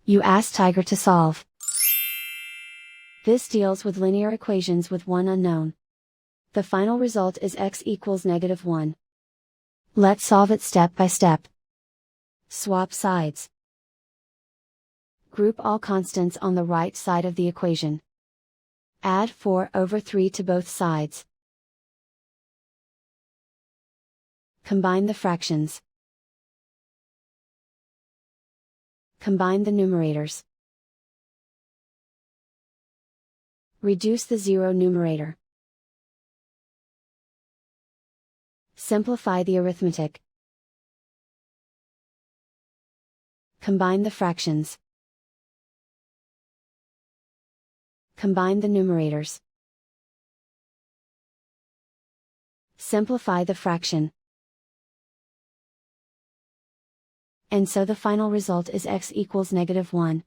You ask Tiger to solve. This deals with linear equations with one unknown. The final result is x equals -1. Let's solve it step by step. Swap sides. Group all constants on the right side of the equation. Add 4/3 to both sides. Combine the fractions. Combine the numerators. Reduce the zero numerator. Simplify the arithmetic. Combine the fractions. Combine the numerators. Simplify the fraction. And so the final result is x equals -1.